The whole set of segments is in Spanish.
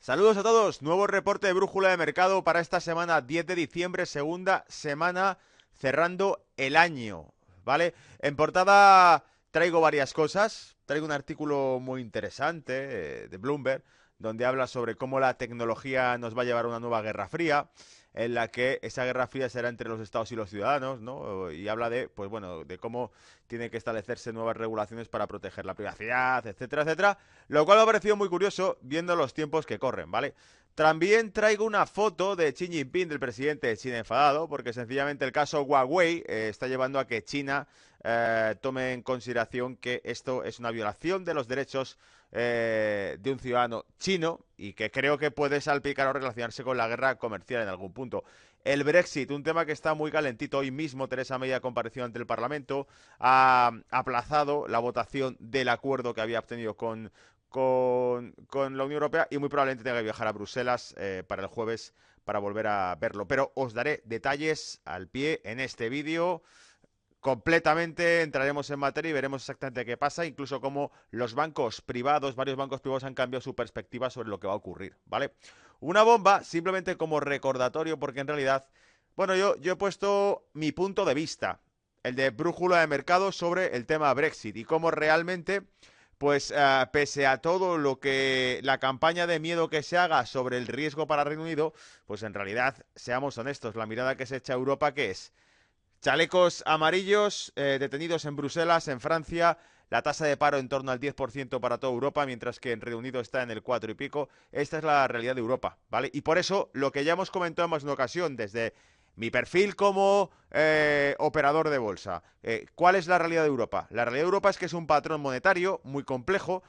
Saludos a todos, nuevo reporte de brújula de mercado para esta semana 10 de diciembre, segunda semana cerrando el año, ¿vale? En portada traigo varias cosas, traigo un artículo muy interesante de Bloomberg, donde habla sobre cómo la tecnología nos va a llevar a una nueva guerra fría, en la que esa guerra fría será entre los estados y los ciudadanos, ¿no? Y habla de, pues bueno, de cómo tienen que establecerse nuevas regulaciones para proteger la privacidad, etcétera, etcétera. Lo cual me ha parecido muy curioso viendo los tiempos que corren, ¿vale? También traigo una foto de Xi Jinping, del presidente de China enfadado, porque sencillamente el caso Huawei está llevando a que China tome en consideración que esto es una violación de los derechos de un ciudadano chino y que creo que puede salpicar o relacionarse con la guerra comercial en algún punto. El Brexit, un tema que está muy calentito. Hoy mismo Teresa May compareció ante el Parlamento, ha aplazado la votación del acuerdo que había obtenido con la Unión Europea y muy probablemente tenga que viajar a Bruselas para el jueves para volver a verlo. Pero os daré detalles al pie en este vídeo. Completamente entraremos en materia y veremos exactamente qué pasa, incluso cómo los bancos privados, varios bancos privados han cambiado su perspectiva sobre lo que va a ocurrir, ¿vale? Una bomba, simplemente como recordatorio, porque en realidad, bueno, yo he puesto mi punto de vista, el de brújula de mercado sobre el tema Brexit y cómo realmente, pues pese a todo lo que la campaña de miedo que se haga sobre el riesgo para Reino Unido, pues en realidad, seamos honestos, la mirada que se echa a Europa, ¿qué es? Chalecos amarillos detenidos en Bruselas, en Francia, la tasa de paro en torno al 10% para toda Europa, mientras que en Reino Unido está en el 4 y pico. Esta es la realidad de Europa, ¿vale? Y por eso, lo que ya hemos comentado en más de una ocasión, desde mi perfil como operador de bolsa, ¿cuál es la realidad de Europa? La realidad de Europa es que es un patrón monetario muy complejo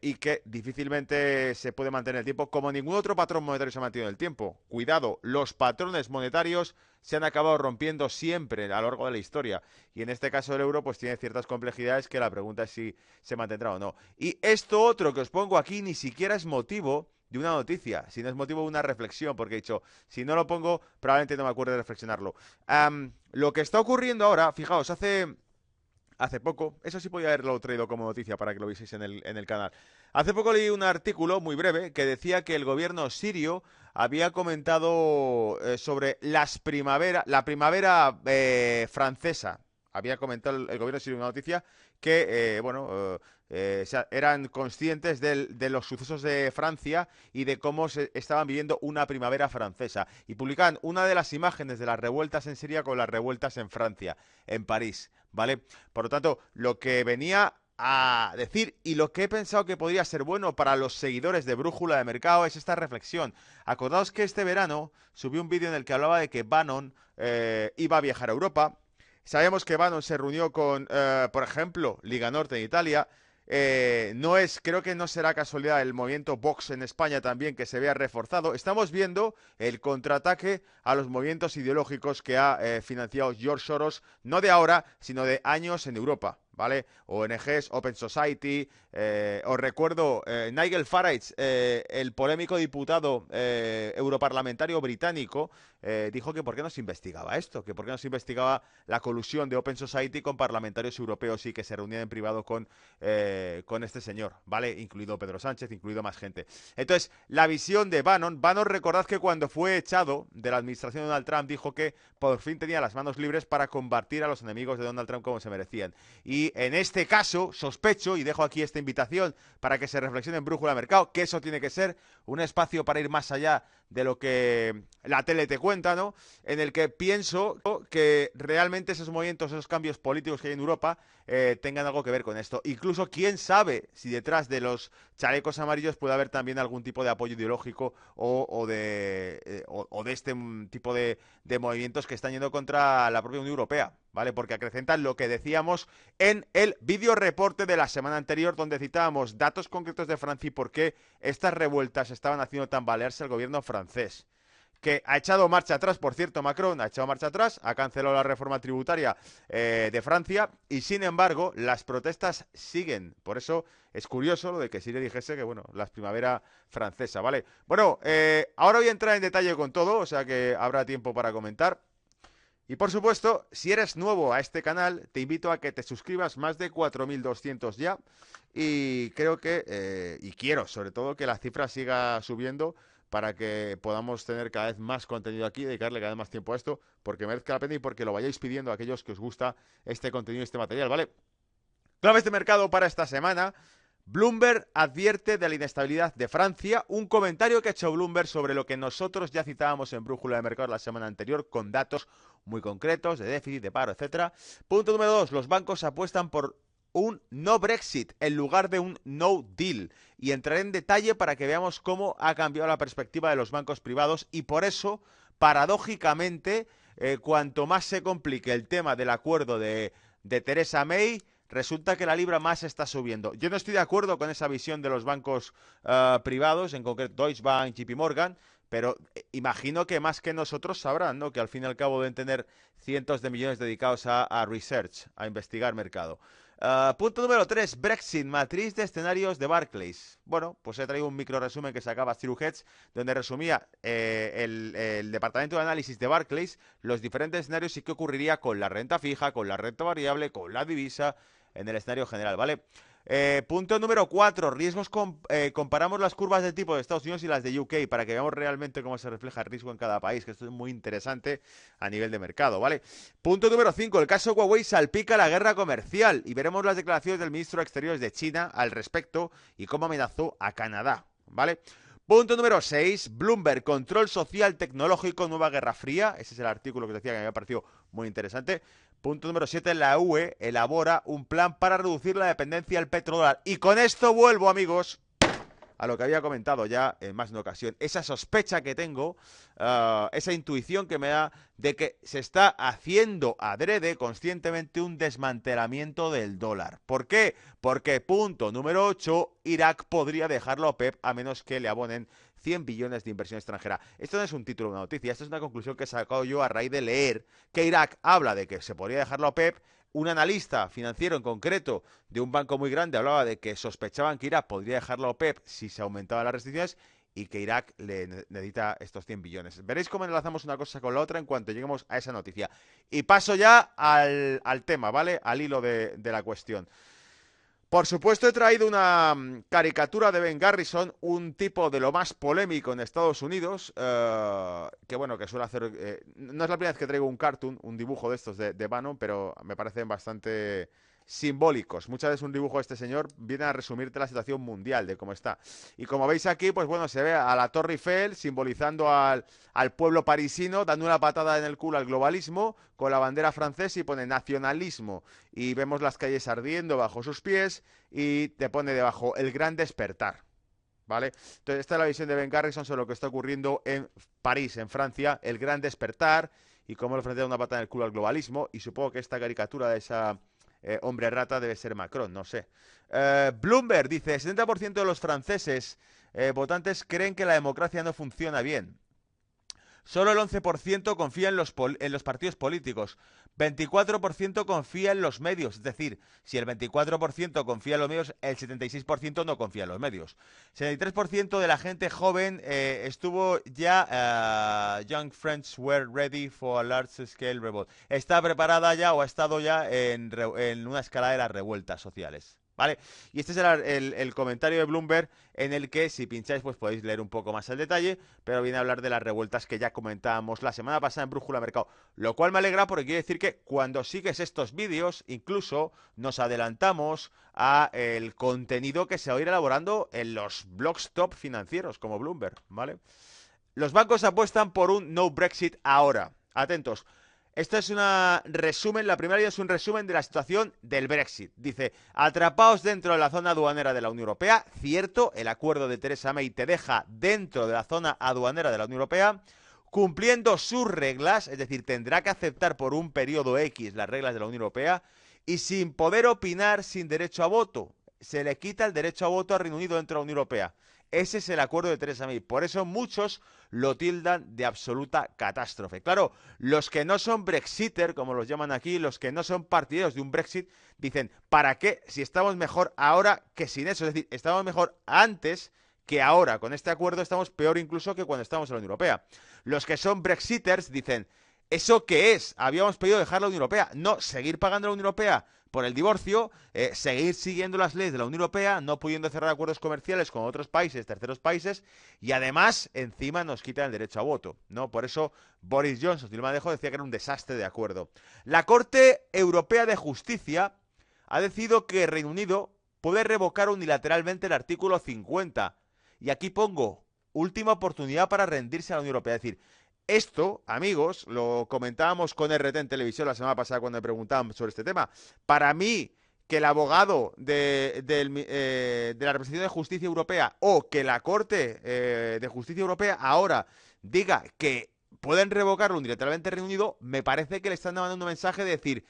y que difícilmente se puede mantener en el tiempo, como ningún otro patrón monetario se ha mantenido en el tiempo. Cuidado, los patrones monetarios se han acabado rompiendo siempre a lo largo de la historia. Y en este caso el euro pues tiene ciertas complejidades que la pregunta es si se mantendrá o no. Y esto otro que os pongo aquí ni siquiera es motivo de una noticia, sino es motivo de una reflexión, porque he dicho, si no lo pongo, probablemente no me acuerde de reflexionarlo. Lo que está ocurriendo ahora, fijaos, hace poco, eso sí podía haberlo traído como noticia para que lo vieseis en el canal. Hace poco leí un artículo muy breve que decía que el gobierno sirio había comentado sobre la primavera francesa. Había comentado el gobierno sirio una noticia que, eran conscientes de los sucesos de Francia y de cómo se estaban viviendo una primavera francesa. Y publicaban una de las imágenes de las revueltas en Siria con las revueltas en Francia, en París, ¿vale? Por lo tanto, lo que venía a decir y lo que he pensado que podría ser bueno para los seguidores de Brújula de Mercado es esta reflexión. Acordaos que este verano subí un vídeo en el que hablaba de que Bannon iba a viajar a Europa. Sabemos que Bannon se reunió con, por ejemplo, Liga Norte en Italia. Creo que no será casualidad el movimiento Vox en España también que se vea reforzado. Estamos viendo el contraataque a los movimientos ideológicos que ha financiado George Soros, no de ahora, sino de años en Europa, ¿vale? ONGs, Open Society, os recuerdo, Nigel Farage, el polémico diputado europarlamentario británico, dijo que por qué no se investigaba esto, que por qué no se investigaba la colusión de Open Society con parlamentarios europeos y que se reunían en privado con este señor, ¿vale? Incluido Pedro Sánchez, incluido más gente. Entonces, la visión de Bannon, recordad que cuando fue echado de la administración de Donald Trump dijo que por fin tenía las manos libres para combatir a los enemigos de Donald Trump como se merecían. Y en este caso, sospecho, y dejo aquí esta invitación para que se reflexione en Brújula de Mercado, que eso tiene que ser un espacio para ir más allá de lo que la tele te cuenta, ¿no? En el que pienso que realmente esos movimientos, esos cambios políticos que hay en Europa tengan algo que ver con esto. Incluso quién sabe si detrás de los chalecos amarillos puede haber también algún tipo de apoyo ideológico o de este tipo de movimientos que están yendo contra la propia Unión Europea, ¿vale? Porque acrecentan lo que decíamos en el vídeo reporte de la semana anterior, donde citábamos datos concretos de Francia y por qué estas revueltas estaban haciendo tambalearse al gobierno francés, que ha echado marcha atrás, por cierto, Macron ha echado marcha atrás, ha cancelado la reforma tributaria de Francia y, sin embargo, las protestas siguen. Por eso es curioso lo de que sí le dijese que, bueno, la primavera francesa, ¿vale? Bueno, ahora voy a entrar en detalle con todo, o sea que habrá tiempo para comentar. Y por supuesto, si eres nuevo a este canal, te invito a que te suscribas, más de 4.200 ya. Y creo que, y quiero sobre todo, que la cifra siga subiendo para que podamos tener cada vez más contenido aquí, dedicarle cada vez más tiempo a esto, porque merezca la pena y porque lo vayáis pidiendo a aquellos que os gusta este contenido y este material, ¿vale? Claves de mercado para esta semana. Bloomberg advierte de la inestabilidad de Francia. Un comentario que ha hecho Bloomberg sobre lo que nosotros ya citábamos en Brújula de Mercado la semana anterior, con datos muy concretos de déficit, de paro, etcétera. Punto número 2. Los bancos apuestan por un no Brexit en lugar de un no deal. Y entraré en detalle para que veamos cómo ha cambiado la perspectiva de los bancos privados y por eso, paradójicamente, cuanto más se complique el tema del acuerdo de Theresa May, resulta que la libra más está subiendo. Yo no estoy de acuerdo con esa visión de los bancos privados, en concreto Deutsche Bank, JP Morgan, pero imagino que más que nosotros sabrán, ¿no? Que al fin y al cabo deben tener cientos de millones dedicados a research, a investigar mercado. Punto número 3, Brexit, matriz de escenarios de Barclays. Bueno, pues he traído un micro resumen que sacaba Hedge, donde resumía el departamento de análisis de Barclays los diferentes escenarios y qué ocurriría con la renta fija, con la renta variable, con la divisa, en el escenario general, ¿vale? Punto número 4, riesgos. Comparamos las curvas de tipo de Estados Unidos y las de UK para que veamos realmente cómo se refleja el riesgo en cada país, que esto es muy interesante a nivel de mercado, ¿vale? Punto número 5, el caso Huawei salpica la guerra comercial y veremos las declaraciones del ministro de Exteriores de China al respecto y cómo amenazó a Canadá, ¿vale? Punto número 6, Bloomberg, control social tecnológico, nueva guerra fría. Ese es el artículo que decía que me había parecido muy interesante. Punto número 7, la UE elabora un plan para reducir la dependencia del petrodólar. Y con esto vuelvo, amigos, a lo que había comentado ya en más de una ocasión. Esa sospecha que tengo, esa intuición que me da de que se está haciendo adrede, conscientemente, un desmantelamiento del dólar. ¿Por qué? Porque, punto número 8, Irak podría dejarlo a OPEP a menos que le abonen 100 billones de inversión extranjera. Esto no es un título de una noticia, esto es una conclusión que he sacado yo a raíz de leer que Irak habla de que se podría dejarlo a OPEP. Un analista financiero en concreto de un banco muy grande hablaba de que sospechaban que Irak podría dejarlo a OPEP si se aumentaban las restricciones y que Irak le necesita estos 100 billones. Veréis cómo enlazamos una cosa con la otra en cuanto lleguemos a esa noticia. Y paso ya al tema, ¿vale? Al hilo de la cuestión. Por supuesto, he traído una caricatura de Ben Garrison, un tipo de lo más polémico en Estados Unidos, que bueno, que suele hacer... no es la primera vez que traigo un cartoon, un dibujo de estos de Bannon, pero me parecen bastante simbólicos. Muchas veces un dibujo de este señor viene a resumirte la situación mundial de cómo está. Y como veis aquí, pues bueno, se ve a la Torre Eiffel simbolizando al pueblo parisino, dando una patada en el culo al globalismo, con la bandera francesa y pone nacionalismo. Y vemos las calles ardiendo bajo sus pies y te pone debajo el gran despertar. ¿Vale? Entonces, esta es la visión de Ben Garrison sobre lo que está ocurriendo en París, en Francia, el gran despertar y cómo el francés da una patada en el culo al globalismo. Y supongo que esta caricatura de esa... hombre rata debe ser Macron, no sé. Bloomberg dice, 70% de los franceses votantes creen que la democracia no funciona bien. Solo el 11% confía en los partidos políticos. 24% confía en los medios. Es decir, si el 24% confía en los medios, el 76% no confía en los medios. 73% de la gente joven estuvo ya... Young Friends were ready for a large scale revolt. Está preparada ya o ha estado ya en una escala de las revueltas sociales. ¿Vale? Y este es el comentario de Bloomberg en el que si pincháis pues podéis leer un poco más el detalle, pero viene a hablar de las revueltas que ya comentábamos la semana pasada en Brújula Mercado, lo cual me alegra porque quiere decir que cuando sigues estos vídeos incluso nos adelantamos a el contenido que se va a ir elaborando en los blogs top financieros como Bloomberg, ¿vale? Los bancos apuestan por un no Brexit ahora. Atentos. Esto es una resumen, la primera es un resumen de la situación del Brexit. Dice, atrapaos dentro de la zona aduanera de la Unión Europea. Cierto, el acuerdo de Theresa May te deja dentro de la zona aduanera de la Unión Europea, cumpliendo sus reglas, es decir, tendrá que aceptar por un periodo X las reglas de la Unión Europea y sin poder opinar, sin derecho a voto. Se le quita el derecho a voto a Reino Unido dentro de la Unión Europea. Ese es el acuerdo de Theresa May. Por eso muchos lo tildan de absoluta catástrofe. Claro, los que no son Brexiter, como los llaman aquí, los que no son partidarios de un Brexit, dicen, ¿para qué si estamos mejor ahora que sin eso? Es decir, estamos mejor antes que ahora. Con este acuerdo estamos peor incluso que cuando estamos en la Unión Europea. Los que son Brexiters dicen, ¿Eso qué es? Habíamos pedido dejar la Unión Europea. No, seguir pagando a la Unión Europea por el divorcio, seguir siguiendo las leyes de la Unión Europea, no pudiendo cerrar acuerdos comerciales con otros países, terceros países, y además, encima nos quitan el derecho a voto, ¿no? Por eso Boris Johnson, si no me dejo, decía que era un desastre de acuerdo. La Corte Europea de Justicia ha decidido que Reino Unido puede revocar unilateralmente el artículo 50. Y aquí pongo, última oportunidad para rendirse a la Unión Europea. Es decir, esto, amigos, lo comentábamos con RT en televisión la semana pasada cuando me preguntaban sobre este tema. Para mí, que el abogado de la representación de justicia europea o que la Corte de Justicia Europea ahora diga que pueden revocarlo unilateralmente Reino Unido, me parece que le están dando un mensaje de decir,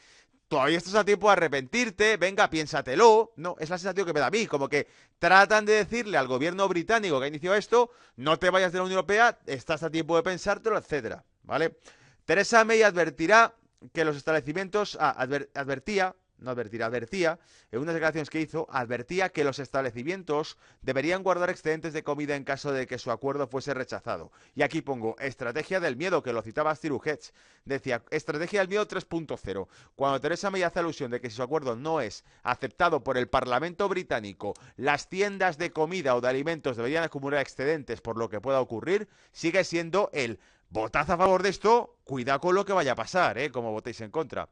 todavía estás a tiempo de arrepentirte, venga, piénsatelo. No, es la sensación que me da a mí, como que tratan de decirle al gobierno británico que ha iniciado esto, no te vayas de la Unión Europea, estás a tiempo de pensártelo, etcétera, ¿vale? Theresa May advertirá que los establecimientos, advertía, en unas declaraciones que hizo, advertía que los establecimientos deberían guardar excedentes de comida en caso de que su acuerdo fuese rechazado. Y aquí pongo, estrategia del miedo, que lo citaba Stiruhetz, decía, estrategia del miedo 3.0. Cuando Theresa May hace alusión de que si su acuerdo no es aceptado por el Parlamento británico, las tiendas de comida o de alimentos deberían acumular excedentes por lo que pueda ocurrir, sigue siendo el votad a favor de esto, cuidado con lo que vaya a pasar, como votéis en contra.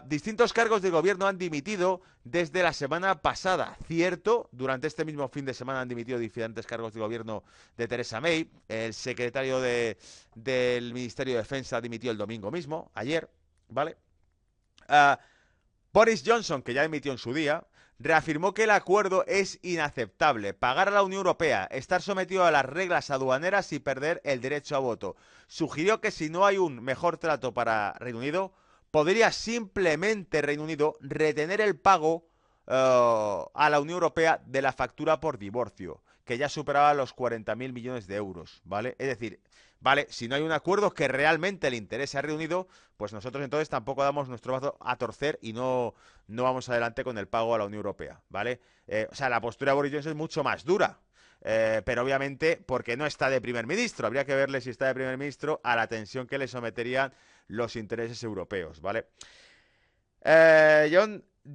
Distintos cargos de gobierno han dimitido desde la semana pasada. Cierto, durante este mismo fin de semana han dimitido diferentes cargos de gobierno de Theresa May. El secretario del Ministerio de Defensa dimitió el domingo mismo, ayer, ¿vale? Boris Johnson, que ya dimitió en su día, reafirmó que el acuerdo es inaceptable. Pagar a la Unión Europea, estar sometido a las reglas aduaneras y perder el derecho a voto. Sugirió que si no hay un mejor trato para Reino Unido, podría simplemente Reino Unido retener el pago a la Unión Europea de la factura por divorcio, que ya superaba los 40.000 millones de euros, ¿vale? Es decir, vale, si no hay un acuerdo que realmente le interese a Reino Unido, pues nosotros entonces tampoco damos nuestro brazo a torcer y no vamos adelante con el pago a la Unión Europea, ¿vale? O sea, la postura de Boris Johnson es mucho más dura. Pero obviamente porque no está de primer ministro. Habría que verle si está de primer ministro a la tensión que le someterían los intereses europeos, ¿vale?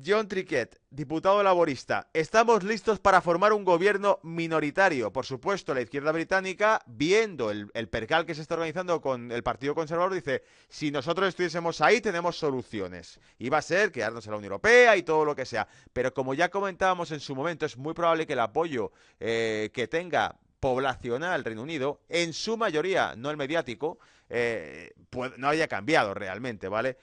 John Triquet, diputado laborista. Estamos listos para formar un gobierno minoritario. Por supuesto, la izquierda británica, viendo el percal que se está organizando con el Partido Conservador, dice, si nosotros estuviésemos ahí, tenemos soluciones. Y va a ser quedarnos en la Unión Europea y todo lo que sea. Pero como ya comentábamos en su momento, es muy probable que el apoyo que tenga poblacional Reino Unido, en su mayoría, no el mediático, no haya cambiado realmente, ¿vale?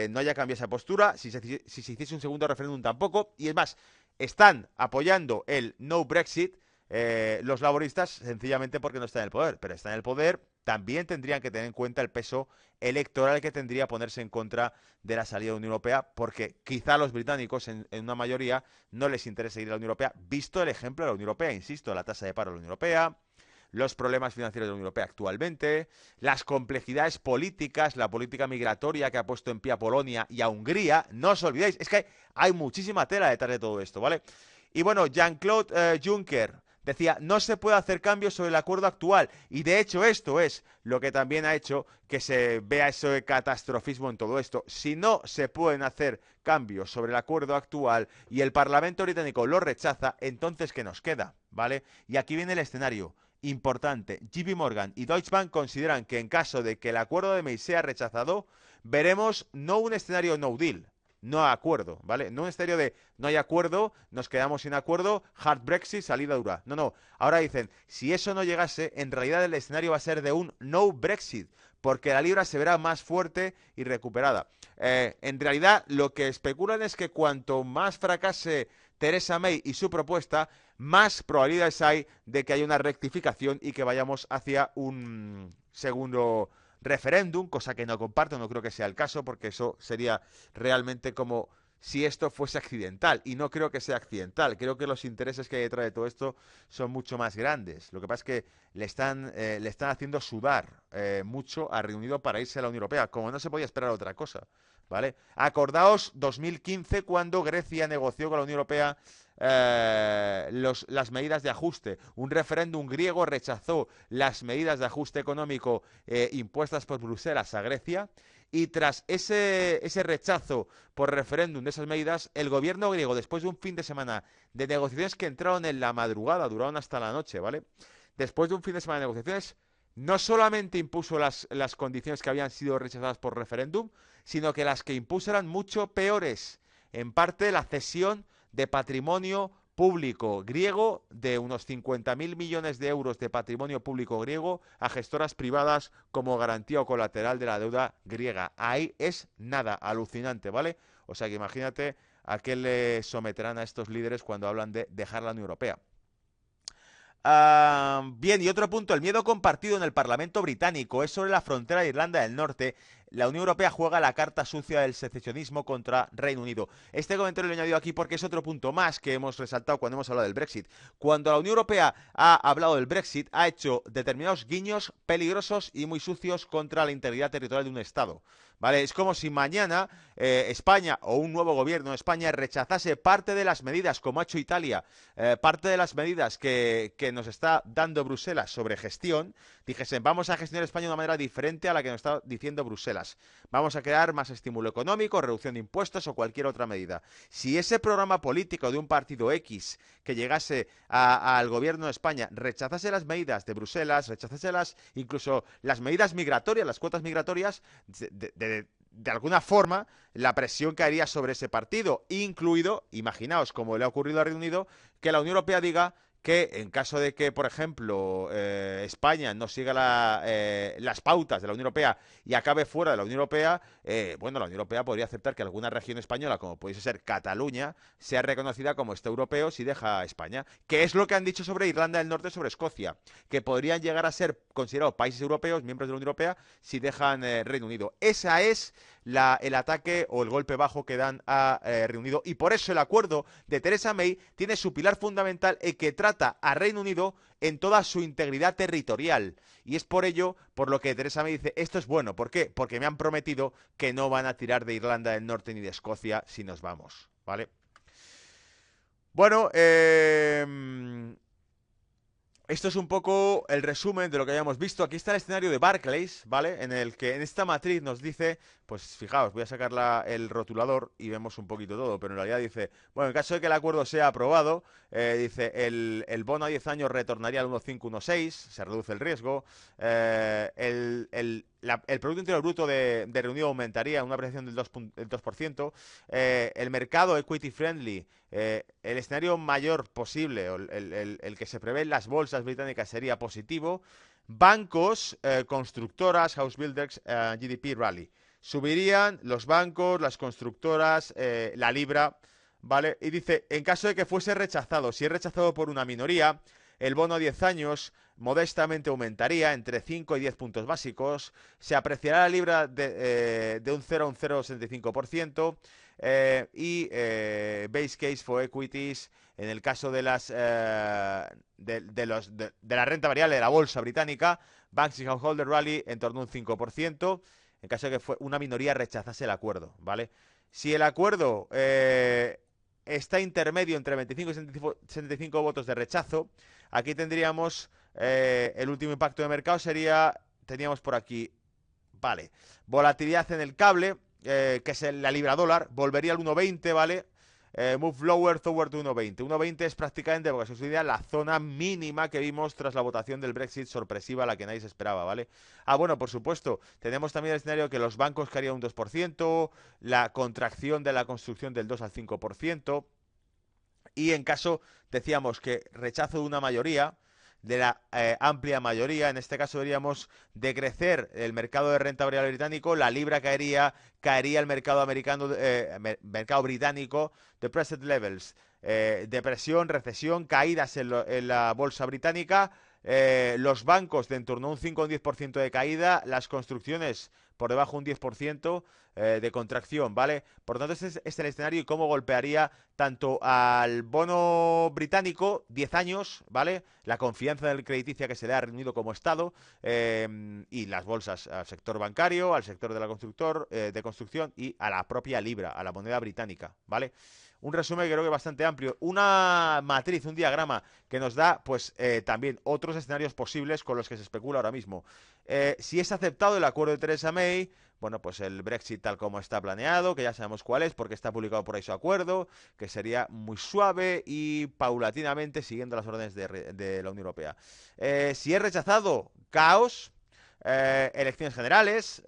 No haya cambiado esa postura, si se hiciese un segundo referéndum tampoco, y es más, están apoyando el no Brexit los laboristas sencillamente porque no están en el poder, pero están en el poder, también tendrían que tener en cuenta el peso electoral que tendría ponerse en contra de la salida de la Unión Europea, porque quizá a los británicos en una mayoría no les interesa ir a la Unión Europea, visto el ejemplo de la Unión Europea, insisto, la tasa de paro de la Unión Europea, los problemas financieros de la Unión Europea actualmente, las complejidades políticas, la política migratoria que ha puesto en pie a Polonia y a Hungría. No os olvidéis, es que hay muchísima tela detrás de todo esto, ¿vale? Y bueno, Jean-Claude Juncker decía, no se puede hacer cambios sobre el acuerdo actual. Y de hecho esto es lo que también ha hecho que se vea ese catastrofismo en todo esto. Si no se pueden hacer cambios sobre el acuerdo actual y el Parlamento británico lo rechaza, entonces ¿qué nos queda? ¿Vale? Y aquí viene el escenario importante. JP Morgan y Deutsche Bank consideran que en caso de que el acuerdo de May sea rechazado, veremos no un escenario no deal, no acuerdo, ¿vale? No un escenario de no hay acuerdo, nos quedamos sin acuerdo, hard Brexit, salida dura. No. Ahora dicen, si eso no llegase, en realidad el escenario va a ser de un no Brexit, porque la libra se verá más fuerte y recuperada. En realidad, lo que especulan es que cuanto más fracase Theresa May y su propuesta, más probabilidades hay de que haya una rectificación y que vayamos hacia un segundo referéndum, cosa que no comparto, no creo que sea el caso, porque eso sería realmente como si esto fuese accidental, y no creo que sea accidental, creo que los intereses que hay detrás de todo esto son mucho más grandes. Lo que pasa es que le están haciendo sudar mucho a Reino Unido para irse a la Unión Europea, como no se podía esperar otra cosa, ¿vale? Acordaos 2015 cuando Grecia negoció con la Unión Europea las medidas de ajuste. Un referéndum griego rechazó las medidas de ajuste económico impuestas por Bruselas a Grecia. Y tras ese rechazo por referéndum de esas medidas, el gobierno griego, después de un fin de semana de negociaciones que entraron en la madrugada, duraron hasta la noche, ¿vale? Después de un fin de semana de negociaciones, no solamente impuso las condiciones que habían sido rechazadas por referéndum, sino que las que impuso eran mucho peores. En parte, la cesión de patrimonio público griego de unos 50.000 millones de euros de patrimonio público griego a gestoras privadas como garantía o colateral de la deuda griega. Ahí es nada, alucinante, ¿vale? O sea que imagínate a qué le someterán a estos líderes cuando hablan de dejar la Unión Europea. Bien, y otro punto, el miedo compartido en el Parlamento británico es sobre la frontera de Irlanda del Norte. La Unión Europea juega la carta sucia del secesionismo contra Reino Unido. Este comentario lo he añadido aquí porque es otro punto más que hemos resaltado cuando hemos hablado del Brexit. Cuando la Unión Europea ha hablado del Brexit, ha hecho determinados guiños peligrosos y muy sucios contra la integridad territorial de un Estado. ¿Vale? Es como si mañana España o un nuevo gobierno de España rechazase parte de las medidas, como ha hecho Italia, parte de las medidas que nos está dando Bruselas sobre gestión, dijesen, vamos a gestionar España de una manera diferente a la que nos está diciendo Bruselas. Vamos a crear más estímulo económico, reducción de impuestos o cualquier otra medida. Si ese programa político de un partido X que llegase al gobierno de España rechazase las medidas de Bruselas, rechazase incluso las medidas migratorias, las cuotas migratorias, de alguna forma, la presión caería sobre ese partido, incluido, imaginaos, como le ha ocurrido al Reino Unido, que la Unión Europea diga que en caso de que, por ejemplo, España no siga las pautas de la Unión Europea y acabe fuera de la Unión Europea, bueno, la Unión Europea podría aceptar que alguna región española, como pudiese ser Cataluña, sea reconocida como Estado europeo si deja a España. Que es lo que han dicho sobre Irlanda del Norte, sobre Escocia, que podrían llegar a ser considerados países europeos, miembros de la Unión Europea, si dejan Reino Unido. Esa es el ataque o el golpe bajo que dan a Reino Unido, y por eso el acuerdo de Theresa May tiene su pilar fundamental en que trata a Reino Unido en toda su integridad territorial, y es por ello por lo que Theresa May dice, esto es bueno. ¿Por qué? Porque me han prometido que no van a tirar de Irlanda del Norte ni de Escocia si nos vamos, ¿vale? Bueno, esto es un poco el resumen de lo que habíamos visto. Aquí está el escenario de Barclays, ¿vale? En el que en esta matriz nos dice, pues fijaos, voy a sacar el rotulador y vemos un poquito todo, pero en realidad dice, bueno, en caso de que el acuerdo sea aprobado, dice, el bono a 10 años retornaría al 1,516, se reduce el riesgo, el Producto Interior Bruto de Reino Unido aumentaría una apreciación del 2%, el mercado equity friendly, el escenario mayor posible, el que se prevé en las bolsas británicas sería positivo. Bancos, constructoras, house builders, GDP rally. Subirían los bancos, las constructoras, la libra, ¿vale? Y dice, en caso de que fuese rechazado, si es rechazado por una minoría, el bono a 10 años modestamente aumentaría entre 5 y 10 puntos básicos, se apreciará la libra de un 0 a un 0,75%, y base case for equities, en el caso de la renta variable de la bolsa británica, Banks y Householder Rally en torno a un 5%, en caso de que una minoría rechazase el acuerdo, ¿vale? Si el acuerdo está intermedio entre 25 y 75 votos de rechazo, aquí tendríamos el último impacto de mercado teníamos por aquí, vale, volatilidad en el cable, que es la libra dólar, volvería al 1,20, ¿vale? Move lower toward 1,20. 1,20 es prácticamente, porque se idea, la zona mínima que vimos tras la votación del Brexit sorpresiva, la que nadie se esperaba, ¿vale? Bueno, por supuesto, tenemos también el escenario que los bancos caerían un 2%, la contracción de la construcción del 2 al 5%, y en caso, decíamos que rechazo de una mayoría, de la amplia mayoría, en este caso veríamos decrecer el mercado de renta variable británico, la libra caería el mercado americano, mercado británico, depressed levels, depresión, recesión, caídas en la bolsa británica, los bancos de en torno a un 5 o un 10% de caída, las construcciones por debajo un 10% de contracción, ¿vale? Por lo tanto, este es el escenario y cómo golpearía tanto al bono británico, 10 años, ¿vale? La confianza del crediticia que se le ha reunido como Estado, y las bolsas al sector bancario, al sector de la de construcción y a la propia libra, a la moneda británica, ¿vale? Un resumen que creo que bastante amplio. Una matriz, un diagrama que nos da, pues, también otros escenarios posibles con los que se especula ahora mismo. Si es aceptado el acuerdo de Theresa May, bueno, pues el Brexit tal como está planeado, que ya sabemos cuál es, porque está publicado por ahí su acuerdo, que sería muy suave y paulatinamente siguiendo las órdenes de la Unión Europea. Si es rechazado, caos, elecciones generales,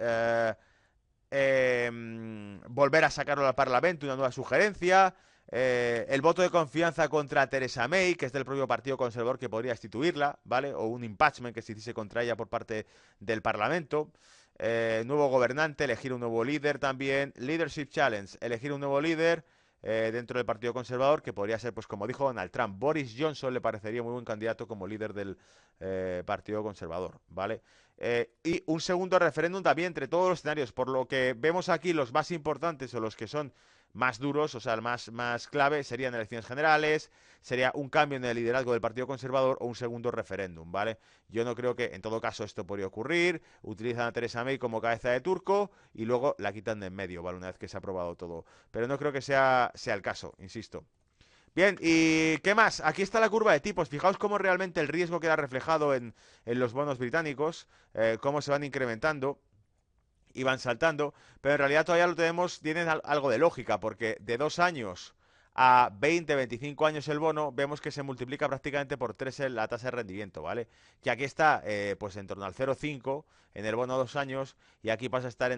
volver a sacarlo al Parlamento, una nueva sugerencia, el voto de confianza contra Theresa May, que es del propio Partido Conservador que podría destituirla, ¿vale? O un impeachment que se hiciese contra ella por parte del Parlamento. Nuevo gobernante, elegir un nuevo líder también. Leadership Challenge, elegir un nuevo líder dentro del Partido Conservador, que podría ser, pues como dijo Donald Trump, Boris Johnson le parecería muy buen candidato como líder del Partido Conservador, ¿vale? Y un segundo referéndum también entre todos los escenarios, por lo que vemos aquí los más importantes o los que son más duros, o sea, el más clave serían elecciones generales, sería un cambio en el liderazgo del Partido Conservador o un segundo referéndum, ¿vale? Yo no creo que en todo caso esto podría ocurrir, utilizan a Theresa May como cabeza de turco y luego la quitan de en medio, ¿vale? Una vez que se ha aprobado todo. Pero no creo que sea el caso, insisto. Bien, ¿y qué más? Aquí está la curva de tipos. Fijaos cómo realmente el riesgo queda reflejado en los bonos británicos, cómo se van incrementando y van saltando, pero en realidad todavía lo tenemos, tienen algo de lógica, porque de 2 años a 20, 25 años el bono, vemos que se multiplica prácticamente por 3 la tasa de rendimiento, ¿vale? Que aquí está pues en torno al 0,5 en el bono a 2 años y aquí pasa a estar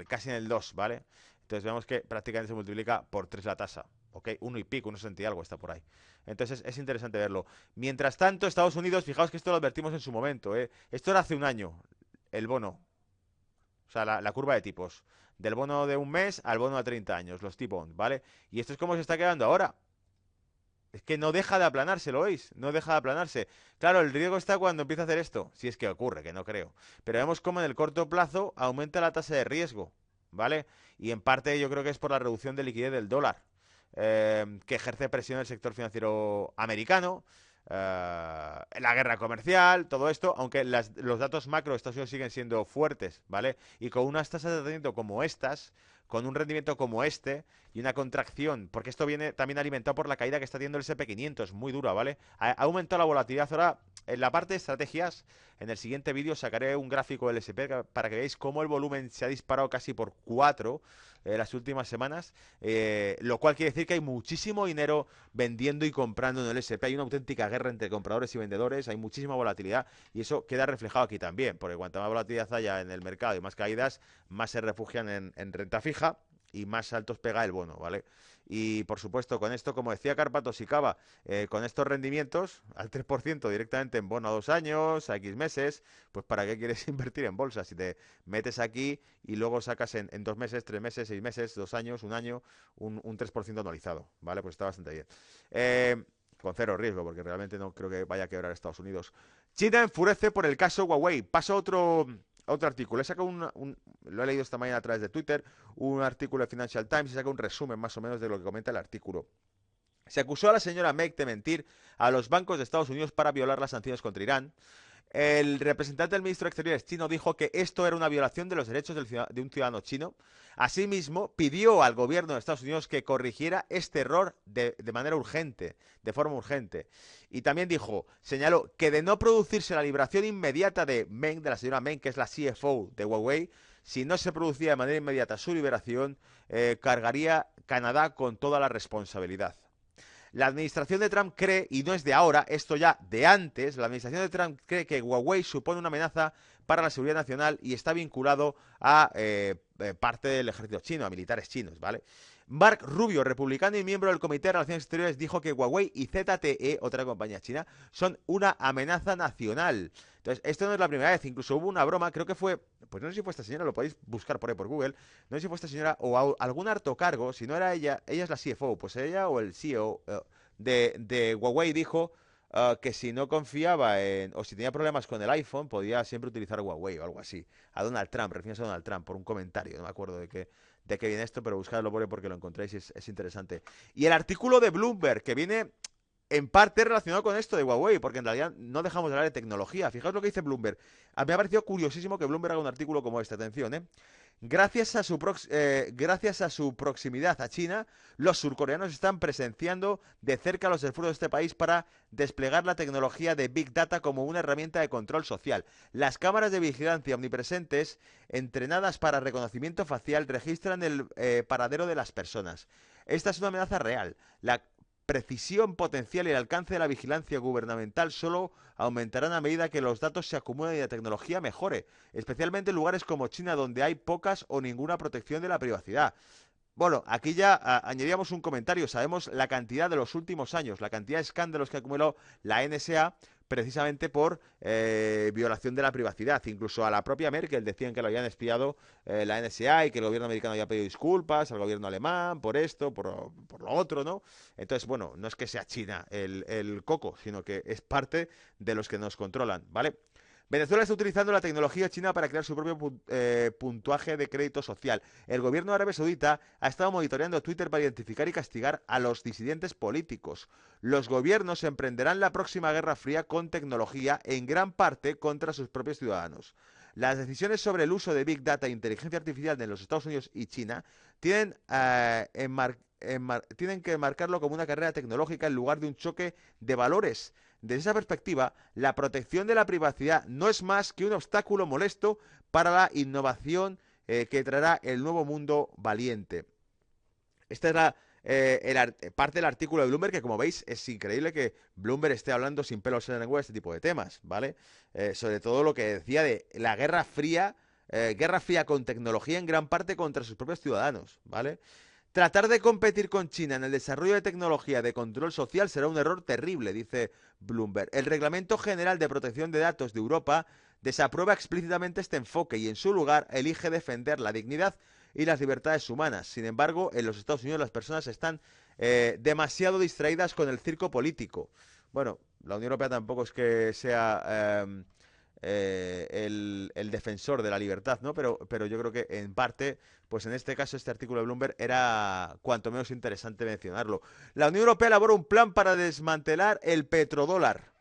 casi en el 2, ¿vale? Entonces vemos que prácticamente se multiplica por 3 la tasa, ¿ok? 1 y pico, 1,60 y algo está por ahí. Entonces es interesante verlo. Mientras tanto, Estados Unidos, fijaos que esto lo advertimos en su momento, ¿eh? Esto era hace un año, el bono. O sea, la curva de tipos. Del bono de un mes al bono a 30 años, los T-bonds, ¿vale? Y esto es como se está quedando ahora. Es que no deja de aplanarse, ¿lo veis? No deja de aplanarse. Claro, el riesgo está cuando empieza a hacer esto. Si es que ocurre, que no creo. Pero vemos cómo en el corto plazo aumenta la tasa de riesgo, ¿vale? Y en parte yo creo que es por la reducción de liquidez del dólar, que ejerce presión en el sector financiero americano. La guerra comercial, todo esto, aunque los datos macro de Estados Unidos siguen siendo fuertes, ¿vale? Y con unas tasas de rendimiento como estas, con un rendimiento como este y una contracción, porque esto viene también alimentado por la caída que está teniendo el S&P 500, muy dura, ¿vale? Ha aumentado la volatilidad. Ahora, en la parte de estrategias, en el siguiente vídeo sacaré un gráfico del S&P para que veáis cómo el volumen se ha disparado casi por 4 las últimas semanas, lo cual quiere decir que hay muchísimo dinero vendiendo y comprando en el S&P. Hay una auténtica guerra entre compradores y vendedores, hay muchísima volatilidad y eso queda reflejado aquí también, porque cuanto más volatilidad haya en el mercado y más caídas, más se refugian en renta fija y más altos pega el bono, ¿vale? Y por supuesto, con esto, como decía Carpatos y Cava, con estos rendimientos al 3% directamente en bono a 2 años, a X meses, pues ¿para qué quieres invertir en bolsa? Si te metes aquí y luego sacas en 2 meses, 3 meses, 6 meses, 2 años, un año, un 3% anualizado, ¿vale? Pues está bastante bien. Con cero riesgo, porque realmente no creo que vaya a quebrar Estados Unidos. China enfurece por el caso Huawei. Pasa a otro artículo. He sacado lo he leído esta mañana a través de Twitter, un artículo de Financial Times y saca un resumen más o menos de lo que comenta el artículo. Se acusó a la señora Meg de mentir a los bancos de Estados Unidos para violar las sanciones contra Irán. El representante del ministro de Exteriores chino dijo que esto era una violación de los derechos de un ciudadano chino. Asimismo, pidió al gobierno de Estados Unidos que corrigiera este error de manera urgente, de forma urgente. Y también señaló que de no producirse la liberación inmediata de Meng, de la señora Meng, que es la CFO de Huawei, si no se producía de manera inmediata su liberación, cargaría Canadá con toda la responsabilidad. La administración de Trump cree, y no es de ahora, esto ya de antes, la administración de Trump cree que Huawei supone una amenaza para la seguridad nacional y está vinculado a parte del ejército chino, a militares chinos, ¿vale? Mark Rubio, republicano y miembro del Comité de Relaciones Exteriores, dijo que Huawei y ZTE, otra compañía china, son una amenaza nacional. Entonces, esto no es la primera vez, incluso hubo una broma, creo que fue, pues no sé si fue esta señora, lo podéis buscar por ahí por Google, no sé si fue esta señora o algún alto cargo, si no era ella es la CFO, pues ella o el CEO de Huawei dijo, que si no confiaba en, o si tenía problemas con el iPhone, podía siempre utilizar Huawei o algo así. A Donald Trump, refiriéndose a Donald Trump, por un comentario, no me acuerdo de qué viene esto, pero buscadlo porque lo encontráis y es interesante. Y el artículo de Bloomberg, que viene en parte relacionado con esto de Huawei, porque en realidad no dejamos de hablar de tecnología. Fijaos lo que dice Bloomberg. A mí me ha parecido curiosísimo que Bloomberg haga un artículo como este, atención, ¿eh? Gracias a su proximidad a China, los surcoreanos están presenciando de cerca los esfuerzos de este país para desplegar la tecnología de Big Data como una herramienta de control social. Las cámaras de vigilancia omnipresentes, entrenadas para reconocimiento facial, registran el paradero de las personas. Esta es una amenaza real. La precisión potencial y el alcance de la vigilancia gubernamental solo aumentarán a medida que los datos se acumulen y la tecnología mejore, especialmente en lugares como China, donde hay pocas o ninguna protección de la privacidad. Bueno, aquí ya añadíamos un comentario. Sabemos la cantidad de los últimos años, la cantidad de escándalos que acumuló la NSA precisamente por violación de la privacidad. Incluso a la propia Merkel decían que lo habían espiado la NSA y que el gobierno americano había pedido disculpas al gobierno alemán por esto, por lo otro, ¿no? Entonces, bueno, no es que sea China el coco, sino que es parte de los que nos controlan, ¿vale? Venezuela está utilizando la tecnología china para crear su propio puntuaje de crédito social. El gobierno de Arabia Saudita ha estado monitoreando Twitter para identificar y castigar a los disidentes políticos. Los gobiernos emprenderán la próxima guerra fría con tecnología, en gran parte contra sus propios ciudadanos. Las decisiones sobre el uso de Big Data e inteligencia artificial en los Estados Unidos y China tienen que marcarlo como una carrera tecnológica en lugar de un choque de valores. Desde esa perspectiva, la protección de la privacidad no es más que un obstáculo molesto para la innovación que traerá el nuevo mundo valiente. Esta es parte del artículo de Bloomberg, que como veis es increíble que Bloomberg esté hablando sin pelos en la lengua de este tipo de temas, ¿vale? Sobre todo lo que decía de la guerra fría con tecnología en gran parte contra sus propios ciudadanos, ¿vale? Tratar de competir con China en el desarrollo de tecnología de control social será un error terrible, dice Bloomberg. El Reglamento General de Protección de Datos de Europa desaprueba explícitamente este enfoque y en su lugar elige defender la dignidad y las libertades humanas. Sin embargo, en los Estados Unidos las personas están demasiado distraídas con el circo político. Bueno, la Unión Europea tampoco es que sea el defensor de la libertad, ¿no? Pero yo creo que en parte, pues en este caso, este artículo de Bloomberg era cuanto menos interesante mencionarlo. La Unión Europea elabora un plan para desmantelar el petrodólar,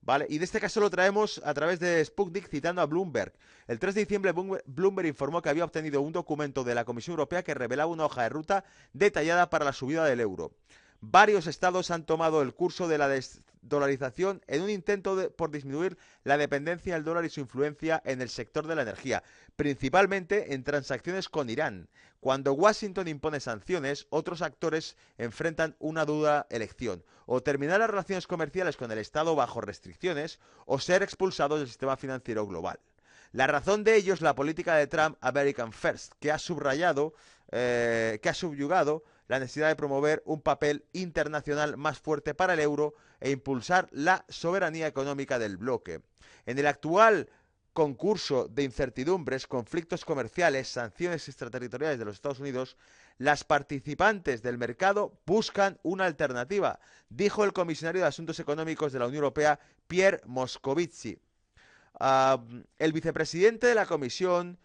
¿vale? Y de este caso lo traemos a través de Sputnik citando a Bloomberg. El 3 de diciembre Bloomberg informó que había obtenido un documento de la Comisión Europea que revelaba una hoja de ruta detallada para la subida del euro. Varios estados han tomado el curso de la desdolarización en un intento por disminuir la dependencia del dólar y su influencia en el sector de la energía, principalmente en transacciones con Irán. Cuando Washington impone sanciones, otros actores enfrentan una dura elección: o terminar las relaciones comerciales con el Estado bajo restricciones, o ser expulsados del sistema financiero global. La razón de ello es la política de Trump American First, que ha subyugado la necesidad de promover un papel internacional más fuerte para el euro e impulsar la soberanía económica del bloque. En el actual concurso de incertidumbres, conflictos comerciales, sanciones extraterritoriales de los Estados Unidos, las participantes del mercado buscan una alternativa, dijo el comisario de Asuntos Económicos de la Unión Europea, Pierre Moscovici. El vicepresidente de la Comisión,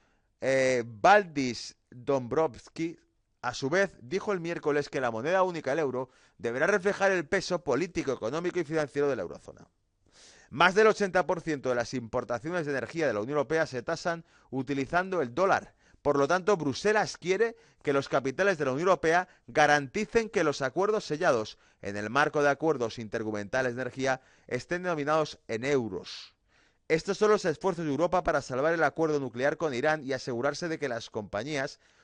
Valdis Dombrovskis, a su vez, dijo el miércoles que la moneda única, el euro, deberá reflejar el peso político, económico y financiero de la eurozona. Más del 80% de las importaciones de energía de la Unión Europea se tasan utilizando el dólar. Por lo tanto, Bruselas quiere que los capitales de la Unión Europea garanticen que los acuerdos sellados en el marco de acuerdos intergubernamentales de energía estén denominados en euros. Estos son los esfuerzos de Europa para salvar el acuerdo nuclear con Irán y asegurarse de que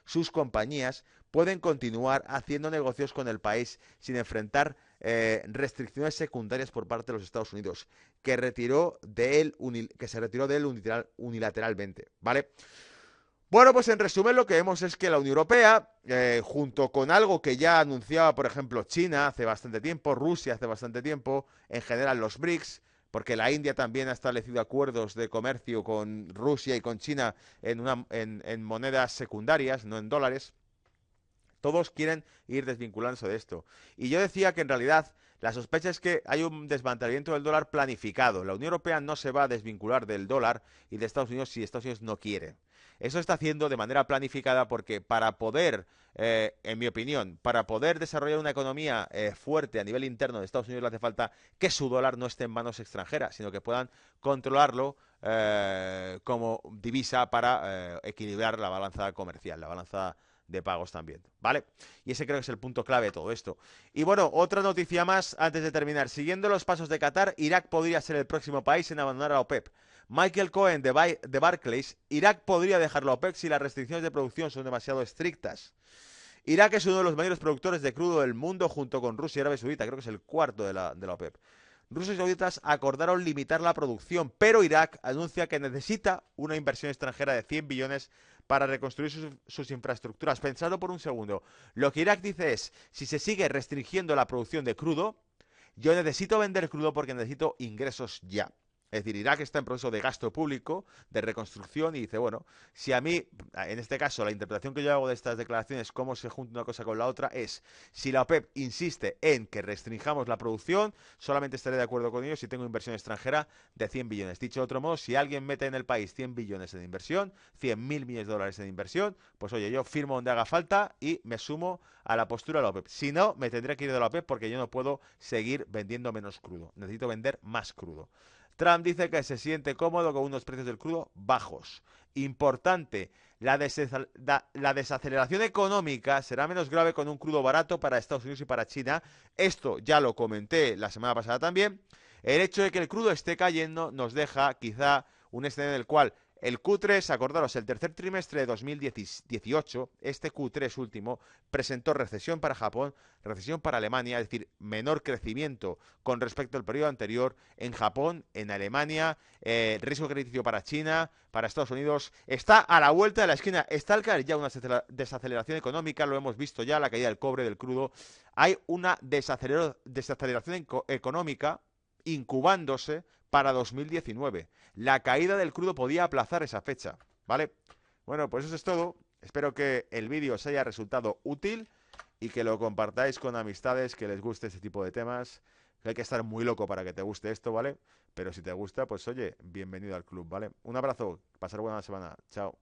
sus compañías, pueden continuar haciendo negocios con el país sin enfrentar restricciones secundarias por parte de los Estados Unidos, que se retiró de él unilateralmente, ¿vale? Bueno, pues en resumen lo que vemos es que la Unión Europea, junto con algo que ya anunciaba, por ejemplo, China hace bastante tiempo, Rusia hace bastante tiempo, en general los BRICS, porque la India también ha establecido acuerdos de comercio con Rusia y con China en monedas secundarias, no en dólares. Todos quieren ir desvinculándose de esto. Y yo decía que en realidad La sospecha es que hay un desmantelamiento del dólar planificado. La Unión Europea no se va a desvincular del dólar y de Estados Unidos si Estados Unidos no quiere. Eso está haciendo de manera planificada porque para poder, en mi opinión, para poder desarrollar una economía fuerte a nivel interno de Estados Unidos le hace falta que su dólar no esté en manos extranjeras, sino que puedan controlarlo como divisa para equilibrar la balanza comercial, la balanza de pagos también, ¿vale? Y ese creo que es el punto clave de todo esto. Y bueno, otra noticia más antes de terminar. Siguiendo los pasos de Qatar, Irak podría ser el próximo país en abandonar a la OPEP. Michael Cohen de Barclays, Irak podría dejar la OPEP si las restricciones de producción son demasiado estrictas. Irak es uno de los mayores productores de crudo del mundo junto con Rusia y Arabia Saudita, creo que es el cuarto de la OPEP. Rusos y sauditas acordaron limitar la producción, pero Irak anuncia que necesita una inversión extranjera de 100 billones para reconstruir sus infraestructuras. Pensadlo por un segundo. Lo que Irak dice es, si se sigue restringiendo la producción de crudo, yo necesito vender crudo porque necesito ingresos ya. Es decir, Irak está en proceso de gasto público, de reconstrucción, y dice, bueno, si a mí, en este caso, la interpretación que yo hago de estas declaraciones, cómo se junta una cosa con la otra, es, si la OPEP insiste en que restringamos la producción, solamente estaré de acuerdo con ellos si tengo inversión extranjera de 100 billones. Dicho de otro modo, si alguien mete en el país 100 billones en inversión, 100.000 millones de dólares en inversión, pues oye, yo firmo donde haga falta y me sumo a la postura de la OPEP. Si no, me tendré que ir de la OPEP porque yo no puedo seguir vendiendo menos crudo. Necesito vender más crudo. Trump dice que se siente cómodo con unos precios del crudo bajos. Importante, la desaceleración económica será menos grave con un crudo barato para Estados Unidos y para China. Esto ya lo comenté la semana pasada también. El hecho de que el crudo esté cayendo nos deja quizá un escenario en el cual el Q3, acordaros, el tercer trimestre de 2018, este Q3 último, presentó recesión para Japón, recesión para Alemania, es decir, menor crecimiento con respecto al periodo anterior en Japón, en Alemania, riesgo crediticio para China, para Estados Unidos. Está a la vuelta de la esquina, está al caer ya una desaceleración económica, lo hemos visto ya, la caída del cobre, del crudo. Hay una desaceleración económica incubándose para 2019. La caída del crudo podía aplazar esa fecha, ¿vale? Bueno, pues eso es todo. Espero que el vídeo os haya resultado útil y que lo compartáis con amistades que les guste este tipo de temas. Hay que estar muy loco para que te guste esto, ¿vale? Pero si te gusta, pues oye, bienvenido al club, ¿vale? Un abrazo, pasar buena semana. Chao.